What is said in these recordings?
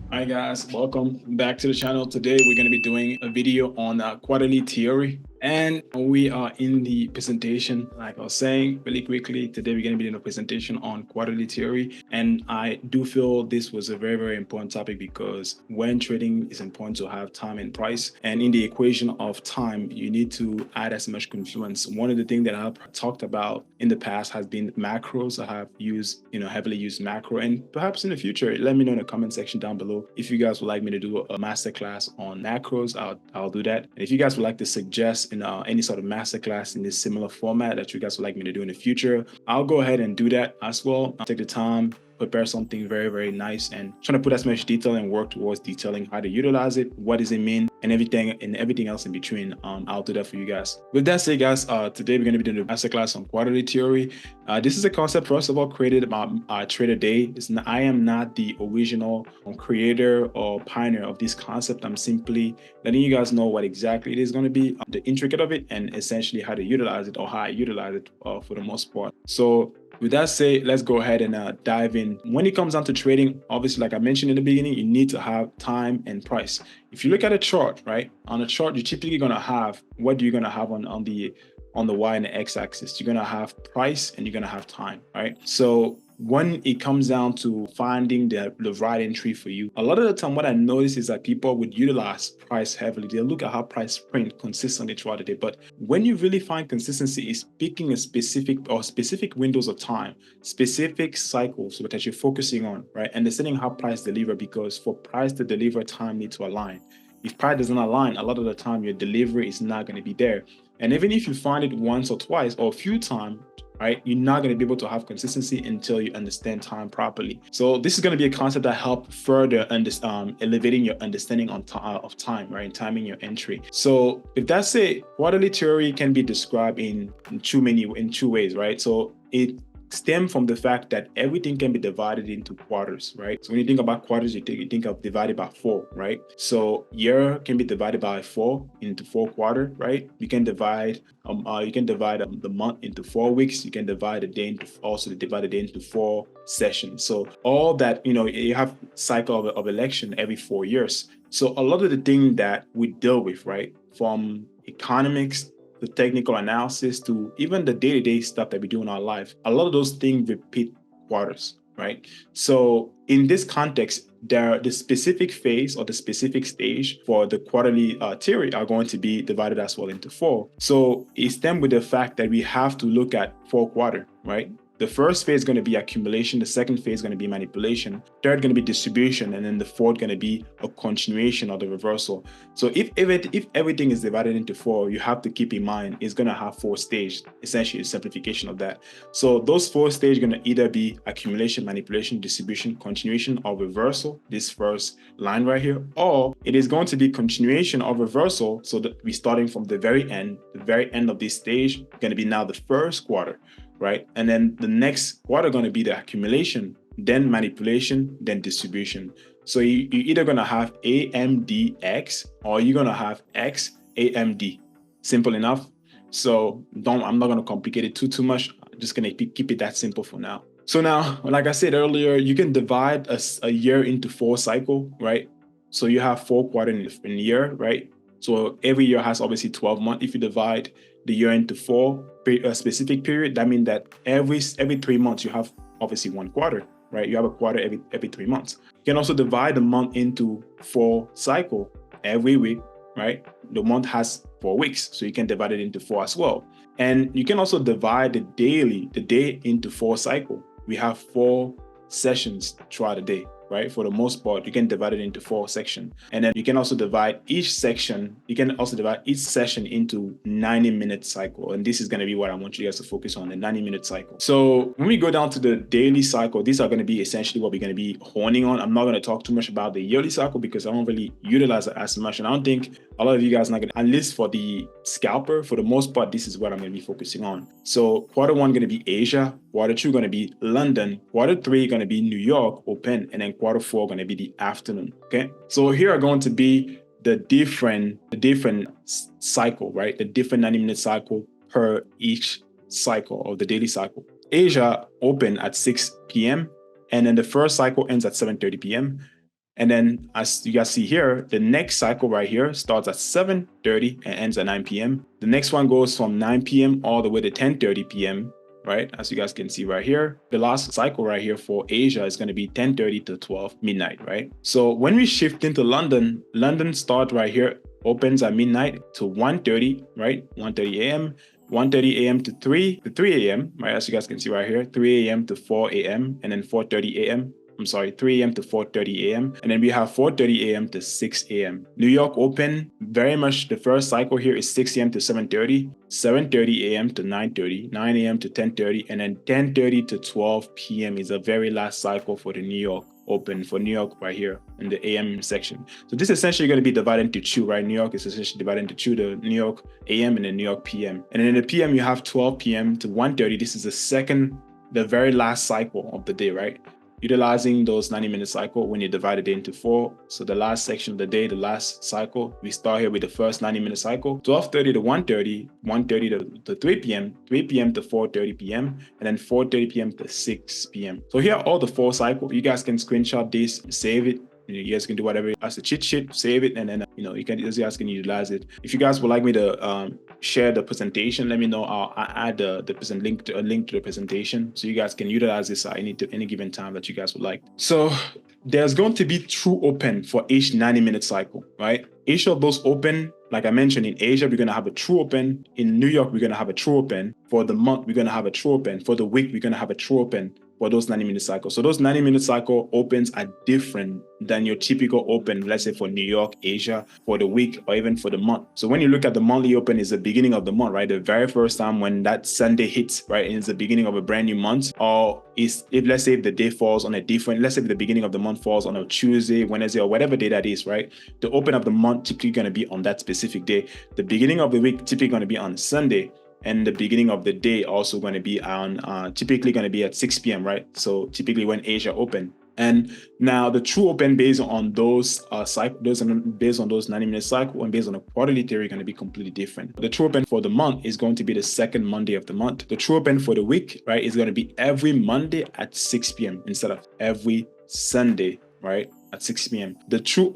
Hi guys, welcome back to the channel. Today we're going to be doing a video on quarterly theory, and we are in the presentation. Like I was saying really quickly, today we're going to be doing a presentation on quarterly theory, and I do feel this was a very important topic because when trading, it's important to have time and price, and in the equation of time you need to add as much confluence. One of the things that I've talked about in the past has been macros. I have used heavily used macro, and perhaps in the future, let me know in the comment section down below if you guys would like me to do a masterclass on macros. I'll do that. And if you guys would like to suggest any sort of masterclass in this similar format that you guys would like me to do in the future, I'll go ahead and do that as well. I'll take the time, prepare something very nice, and trying to put as much detail and work towards detailing how to utilize it, what does it mean, and everything else in between. I'll do that for you guys. With that said, guys, today we're going to be doing a masterclass on quarterly theory. This is a concept, first of all, created by Trader Day. I am not the original creator or pioneer of this concept. I'm simply letting you guys know what exactly it is going to be, the intricate of it, and essentially how to utilize it, or how I utilize it for the most part. So with that said, let's go ahead and dive in. When it comes down to trading, obviously, like I mentioned in the beginning, you need to have time and price. If you look at a chart, right, on a chart, you're typically going to have, what are you going to have on the Y and the X axis? You're going to have price and you're going to have time, right? So when it comes down to finding the right entry for you, a lot of the time what I notice is that people would utilize price heavily. They look at how price print consistently throughout the day. But when you really find consistency is picking a specific windows of time, specific cycles that you're focusing on, right? Understanding how price deliver, because for price to deliver, time needs to align. If price doesn't align, a lot of the time your delivery is not going to be there. And even if you find it once or twice or a few times, right, you're not going to be able to have consistency until you understand time properly. So this is going to be a concept that help further elevating your understanding of time, right, and timing your entry. So if that's it, quarterly theory can be described in two ways, right? So it stem from the fact that everything can be divided into quarters, right? So when you think about quarters, you think of divided by 4, right? So year can be divided by 4 into 4 quarters, right? You can divide the month into 4 weeks. You can divide the day into 4 sessions. So all that, you have cycle of election every 4 years. So a lot of the things that we deal with, right, from economics, the technical analysis, to even the day-to-day stuff that we do in our life, a lot of those things repeat quarters, right? So in this context, the specific phase or the specific stage for the quarterly theory are going to be divided as well into 4. So it stems with the fact that we have to look at 4 quarters, right? The first phase is going to be accumulation. The second phase is going to be manipulation. Third going to be distribution, and then the fourth going to be a continuation or the reversal. So if everything is divided into 4, you have to keep in mind it's going to have 4 stages. Essentially, a simplification of that. So those 4 stages are going to either be accumulation, manipulation, distribution, continuation, or reversal. This first line right here, or it is going to be continuation or reversal. So that we're starting from the very end of this stage, going to be now the first quarter, right? And then the next quarter going to be the accumulation, then manipulation, then distribution. So you're either going to have AMDX or you're going to have XAMD. Simple enough. So I'm not going to complicate it too much. I'm just going to keep it that simple for now. So now, like I said earlier, you can divide a year into 4 cycles, right? So you have 4 quarters in a year, right? So every year has obviously 12 months. If you divide the year into 4, a specific period, that means that every 3 months you have obviously 1 quarter, right? You have a quarter every 3 months. You can also divide the month into 4 cycles every week, right? The month has 4 weeks, so you can divide it into 4 as well. And you can also divide the day into 4 cycles. We have 4 sessions throughout the day, right? For the most part, you can divide it into 4 sections. And then you can also divide each session into 90-minute cycle. And this is going to be what I want you guys to focus on, the 90-minute cycle. So when we go down to the daily cycle, these are going to be essentially what we're going to be honing on. I'm not going to talk too much about the yearly cycle because I don't really utilize it as much. And I don't think a lot of you guys are not going to, at least for the scalper, for the most part, this is what I'm going to be focusing on. So quarter 1 going to be Asia, quarter 2 going to be London, quarter 3 going to be New York open, and then quarter 4 going to be the afternoon. Okay, so here are going to be the different cycle, right? The different 90-minute cycle per each cycle of the daily cycle. Asia open at 6 p.m. and then the first cycle ends at 7:30 p.m. And then as you guys see here, the next cycle right here starts at 7:30 and ends at 9 p.m. The next one goes from 9 p.m. all the way to 10:30 p.m. right? As you guys can see right here, the last cycle right here for Asia is going to be 10:30 to 12 midnight, right? So when we shift into London, London starts right here, opens at midnight to 1:30, right? 1:30 a.m. 1:30 a.m. to 3 a.m., right? As you guys can see right here, 3 a.m. to 4 a.m. and then 4:30 a.m. 3 a.m. to 4:30 a.m. And then we have 4:30 a.m. to 6 a.m. New York open, very much the first cycle here is 6 a.m. to 7:30, 7:30 a.m. to 9:30, 9 a.m. to 10:30, and then 10:30 to 12 p.m. is the very last cycle for the New York open for New York right here in the AM section. So this is essentially going to be divided into two, right? New York is essentially divided into two, the New York AM and the New York PM. And then in the PM, you have 12 p.m. to 1:30. This is the very last cycle of the day, right? Utilizing those 90-minute cycle when you divide it into four. So the last section of the day, the last cycle, we start here with the first 90-minute cycle, 12:30 to 1:30, 1:30 to 3 p.m., 3 p.m. to 4:30 p.m., and then 4:30 p.m. to 6 p.m. So here are all the four cycles. You guys can screenshot this, save it. You guys can do whatever as a cheat sheet, save it, and then you guys can utilize it. If you guys would like me to share the presentation, let me know. I'll add the link to the presentation so you guys can utilize this at any given time that you guys would like. So there's going to be true open for each 90-minute cycle, right? Each of those open, like I mentioned, in Asia, we're going to have a true open. In New York, we're going to have a true open. For the month, we're going to have a true open. For the week, we're going to have a true open for those 90-minute cycles. So those 90-minute cycle opens are different than your typical open, let's say for New York, Asia, for the week, or even for the month. So when you look at the monthly open, is the beginning of the month, right? The very first time when that Sunday hits, right? And it's the beginning of a brand new month. Or let's say if the day falls on let's say if the beginning of the month falls on a Tuesday, Wednesday, or whatever day that is, right? The open of the month typically going to be on that specific day. The beginning of the week typically going to be on Sunday. And the beginning of the day also going to be on typically going to be at 6 p.m., right? So typically when Asia open. And now the true open based on those cycles, based on those 90-minute cycle and based on a quarterly theory, going to be completely different. The true open for the month is going to be the second Monday of the month. The true open for the week, right, is going to be every Monday at 6 p.m. instead of every Sunday, right, at 6 p.m. The true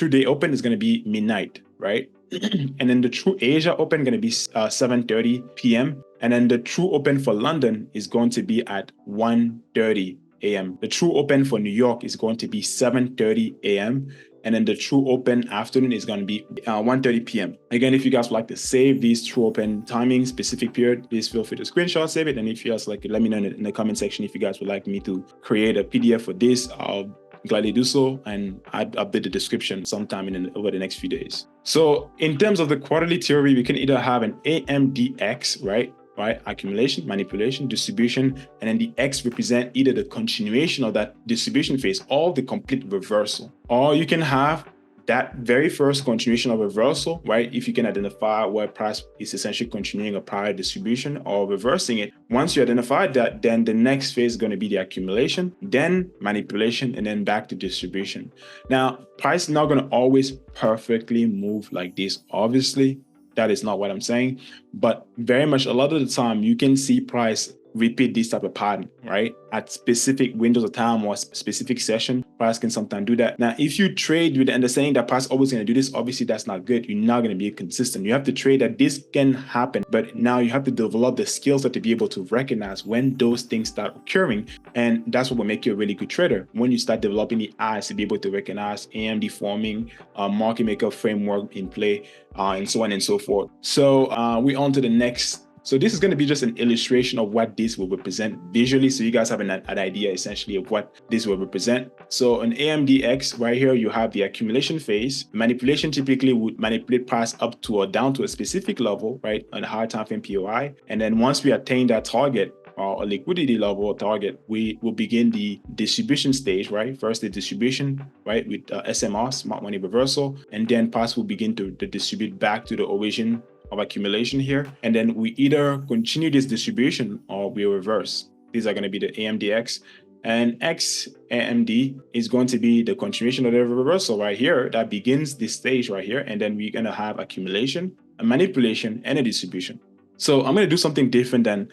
day open is going to be midnight, right? And then the true Asia open going to be 7:30 p.m. And then the true open for London is going to be at 1:30 a.m. The true open for New York is going to be 7:30 a.m. And then the true open afternoon is going to be 1:30 p.m. Again, if you guys would like to save these true open timing specific period, please feel free to screenshot, save it. And if you guys like, let me know in the comment section if you guys would like me to create a PDF for this. I'll gladly do so, and I'd update the description sometime over the next few days. So in terms of the quarterly theory, we can either have an AMDX, right? Accumulation, manipulation, distribution, and then the X represent either the continuation of that distribution phase or the complete reversal. Or you can have that very first continuation of reversal, right? If you can identify where price is essentially continuing a prior distribution or reversing it. Once you identify that, then the next phase is going to be the accumulation, then manipulation, and then back to distribution. Now, price is not going to always perfectly move like this. Obviously, that is not what I'm saying, but very much a lot of the time you can see price repeat this type of pattern, right? At specific windows of time or specific session, price can sometimes do that. Now, if you trade with the understanding that price always going to do this, obviously that's not good. You're not going to be consistent. You have to trade that this can happen, but now you have to develop the skill set to be able to recognize when those things start occurring. And that's what will make you a really good trader. When you start developing the eyes to be able to recognize AMD forming, market maker framework in play, and so on and so forth. So we're on to the next. So this is going to be just an illustration of what this will represent visually. So you guys have an idea essentially of what this will represent. So an AMDX right here, you have the accumulation phase. Manipulation typically would manipulate price up to or down to a specific level, right? On a higher time frame POI. And then once we attain that target, or a liquidity level or target, we will begin the distribution stage, right? First the distribution, right? With SMR, smart money reversal. And then price will begin to distribute back to the origin of accumulation here. And then we either continue this distribution or we reverse. These are going to be the AMDX. And XAMD is going to be the continuation of the reversal right here that begins this stage right here. And then we're going to have accumulation, a manipulation, and a distribution. So I'm going to do something different than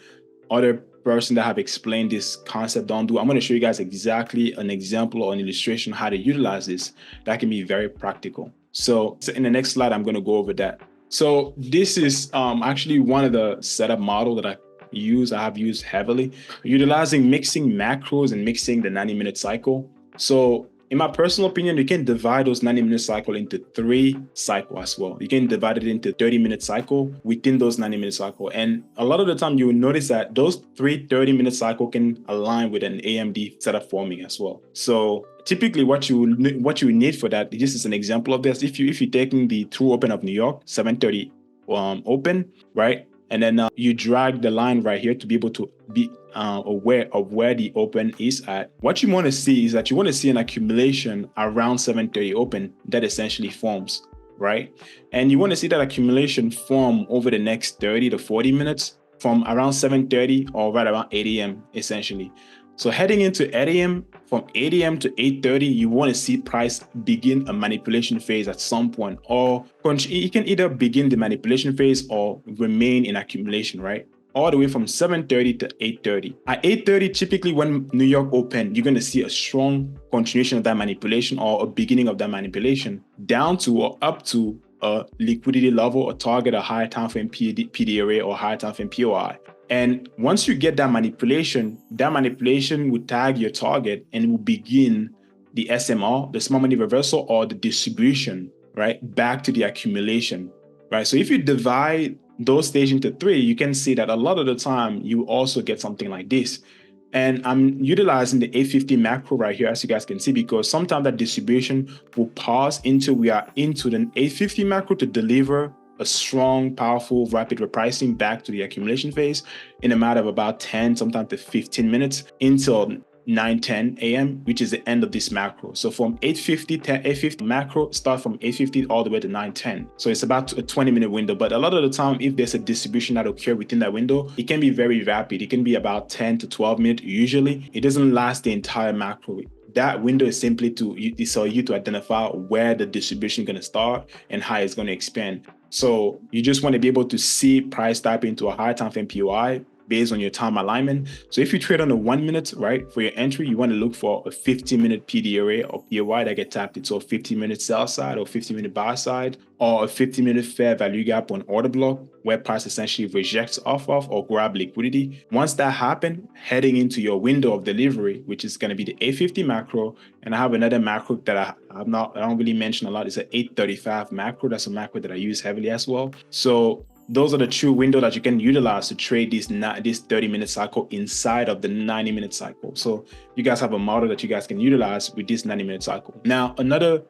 other person that have explained this concept don't do. I'm going to show you guys exactly an example or an illustration how to utilize this that can be very practical. So in the next slide, I'm going to go over that. So this is actually one of the setup model that I have used heavily, utilizing mixing macros and mixing the 90-minute cycle. So in my personal opinion, you can divide those 90-minute cycle into 3 cycles as well. You can divide it into 30-minute cycle within those 90-minute cycle. And a lot of the time you will notice that those 3 30-minute cycle can align with an AMD setup forming as well. So typically what you need for that, this is an example of this. If you're taking the true open of New York, 730 open, right? And then you drag the line right here to be able to be aware of where the open is at. What you want to see is that you want to see an accumulation around 730 open that essentially forms, right? And you want to see that accumulation form over the next 30 to 40 minutes from around 730 or right around 8 a.m. essentially. So heading into 8 a.m., from 8 a.m. to 8:30, you want to see price begin a manipulation phase at some point, or you can either begin the manipulation phase or remain in accumulation, right? All the way from 7:30 to 8:30. At 8:30, typically when New York opened, you're going to see a strong continuation of that manipulation or a beginning of that manipulation down to or up to a liquidity level or target a higher time frame PDRA or higher time frame POI. And once you get that manipulation will tag your target and will begin the SMR, the small money reversal, or the distribution, right, back to the accumulation, right? So if you divide those stages into 3, you can see that a lot of the time you also get something like this. And I'm utilizing the 850 macro right here, as you guys can see, because sometimes that distribution will pause until we are into the 850 macro to deliver a strong, powerful, rapid repricing back to the accumulation phase in a matter of about 10, sometimes to 15 minutes until 9:10 a.m., which is the end of this macro. So from 850 to 850 macro start from 850 all the way to 9:10. So it's about a 20-minute window. But a lot of the time, if there's a distribution that occurs within that window, it can be very rapid. It can be about 10 to 12 minutes usually. It doesn't last the entire macro. That window is simply so you to identify where the distribution is going to start and how it's going to expand. So you just want to be able to see price tap into a higher time frame POI based on your time alignment. So if you trade on a 1 minute, right, for your entry, you want to look for a 15-minute PDRA or POI that get tapped into a 15-minute sell side or 15-minute buy side, or a 15-minute fair value gap on order block where price essentially rejects off of or grab liquidity. Once that happens, heading into your window of delivery, which is going to be the 850 macro, and I have another macro that I don't really mention a lot. It's an 835 macro. That's a macro that I use heavily as well. So those are the true windows that you can utilize to trade this 30-minute cycle inside of the 90-minute cycle. So you guys have a model that you guys can utilize with this 90-minute cycle. Now, another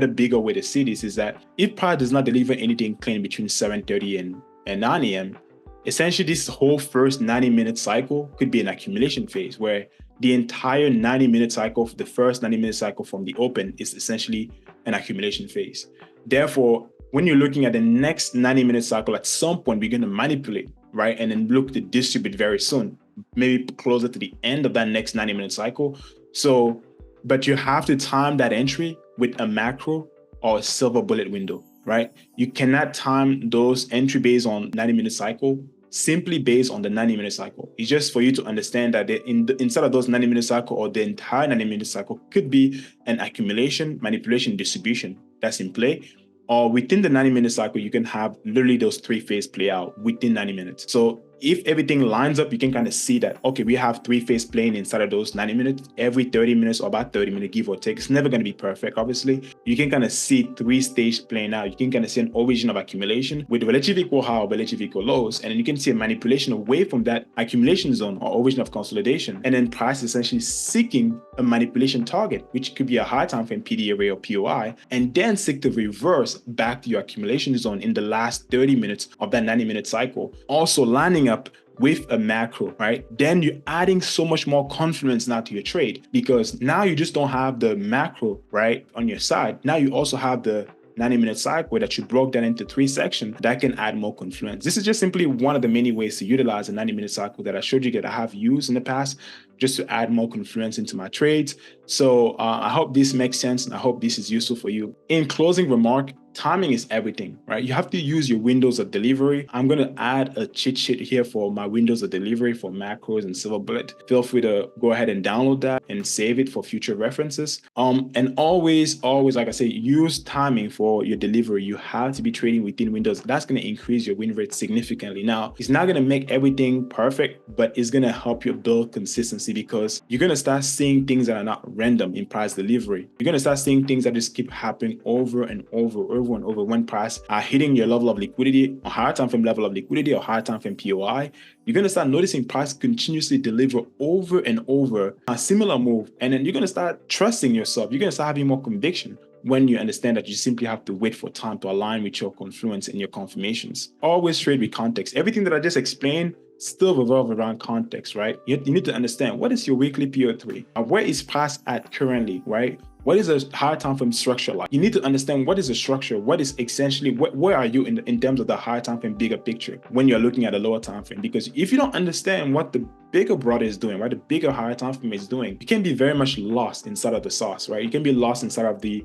bigger way to see this is that if price does not deliver anything clean between 7:30 and 9 a.m., essentially this whole first 90-minute cycle could be an accumulation phase where the entire 90-minute cycle, the first 90-minute cycle from the open, is essentially an accumulation phase. Therefore, when you're looking at the next 90-minute cycle, at some point, we're going to manipulate, right? And then look to distribute very soon, maybe closer to the end of that next 90-minute cycle. So, but you have to time that entry with a macro or a silver bullet window, right? You cannot time those entry based on 90-minute cycle simply based on the 90-minute cycle. It's just for you to understand that inside of those 90-minute cycle or the entire 90-minute cycle could be an accumulation, manipulation, distribution that's in play. Or within the 90-minute cycle, you can have literally those 3 phases play out within 90 minutes. So if everything lines up, you can kind of see that, okay, we have 3 phases playing inside of those 90 minutes, every 30 minutes or about 30 minutes, give or take. It's never going to be perfect, obviously. You can kind of see 3 stages playing out. You can kind of see an origin of accumulation with relative equal high or relative equal lows. And then you can see a manipulation away from that accumulation zone or origin of consolidation. And then price essentially seeking a manipulation target, which could be a high time frame PDRA or POI, and then seek to reverse back to your accumulation zone in the last 30 minutes of that 90-minute cycle. Also lining up with a macro, right? Then you're adding so much more confidence now to your trade, because now you just don't have the macro, right, on your side. Now you also have the 90-minute cycle that you broke down into 3 sections that can add more confluence. This is just simply one of the many ways to utilize a 90-minute cycle that I showed you that I have used in the past just to add more confluence into my trades. So I hope this makes sense and I hope this is useful for you. In closing remark, timing is everything, right? You have to use your windows of delivery. I'm going to add a cheat sheet here for my windows of delivery for macros and silver bullet. Feel free to go ahead and download that and save it for future references. And always, like I say, use timing for your delivery. You have to be trading within windows. That's going to increase your win rate significantly. Now, it's not going to make everything perfect, but it's going to help you build consistency, because you're going to start seeing things that are not random in price delivery. You're going to start seeing things that just keep happening over and over when price are hitting your level of liquidity, a higher time frame level of liquidity, or higher time frame POI. You're going to start noticing price continuously deliver over and over a similar move. And then you're going to start trusting yourself. You're going to start having more conviction when you understand that you simply have to wait for time to align with your confluence and your confirmations. Always trade with context. Everything that I just explained still revolve around context, right? You need to understand, what is your weekly PO3? Where is price at currently, right? What is a higher time frame structure like? You need to understand what is the structure, what is essentially, where are you in terms of the higher time frame bigger picture when you're looking at a lower time frame. Because if you don't understand what the bigger brother is doing, right, the bigger higher time frame is doing, you can be very much lost inside of the sauce, right? You can be lost inside of the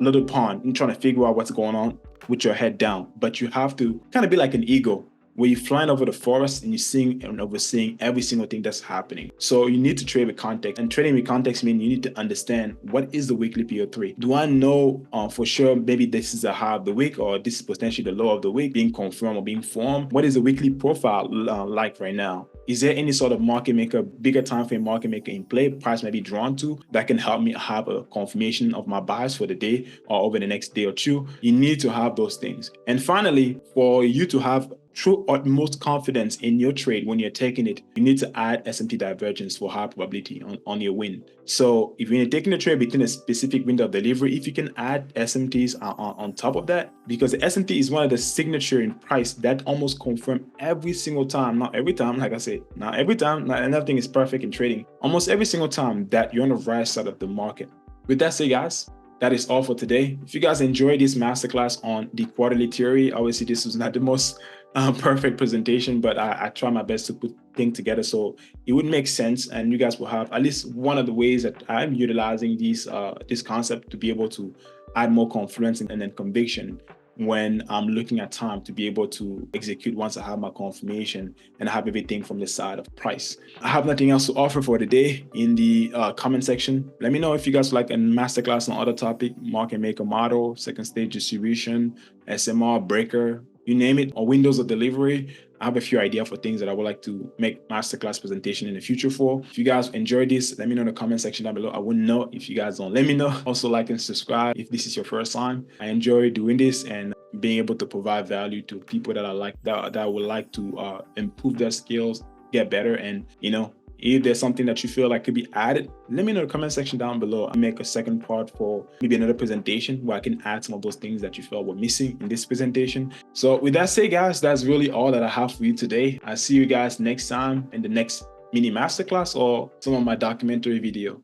little pond and trying to figure out what's going on with your head down. But you have to kind of be like an eagle, where you're flying over the forest and you're seeing and overseeing every single thing that's happening. So you need to trade with context, and trading with context means you need to understand, what is the weekly PO3? Do I know for sure maybe this is a high of the week, or this is potentially the low of the week being confirmed or being formed? What is the weekly profile like right now? Is there any sort of market maker, bigger time frame market maker in play, price may be drawn to, that can help me have a confirmation of my bias for the day or over the next day or two? You need to have those things. And finally, for you to have true utmost confidence in your trade when you're taking it, you need to add S&P divergence for high probability on your win. So if you're taking a trade within a specific window of delivery, if you can add SMTs on top of that, because the SMT is one of the signature in price that almost confirm every single time, not every time, like I said, not every time, not nothing is perfect in trading, almost every single time that you're on the right side of the market. With that said, guys, that is all for today. If you guys enjoyed this masterclass on the quarterly theory, obviously this was not the most perfect presentation, but I try my best to put things together so it would make sense, and you guys will have at least one of the ways that I'm utilizing this concept to be able to add more confluence and then conviction when I'm looking at time to be able to execute once I have my confirmation and I have everything from the side of price. I have nothing else to offer for today. In the comment section, let me know if you guys like a masterclass on other topic, market maker model, second stage distribution, SMR, breaker, you name it, or windows of delivery. I have a few ideas for things that I would like to make masterclass presentation in the future for. If you guys enjoyed this, let me know in the comment section down below. I wouldn't know if you guys don't let me know. Also, like and subscribe if this is your first time. I enjoy doing this and being able to provide value to people that that would like to improve their skills, get better, and if there's something that you feel like could be added, let me know in the comment section down below. I'll make a second part for maybe another presentation where I can add some of those things that you felt were missing in this presentation. So with that said, guys, that's really all that I have for you today. I'll see you guys next time in the next mini masterclass or some of my documentary video.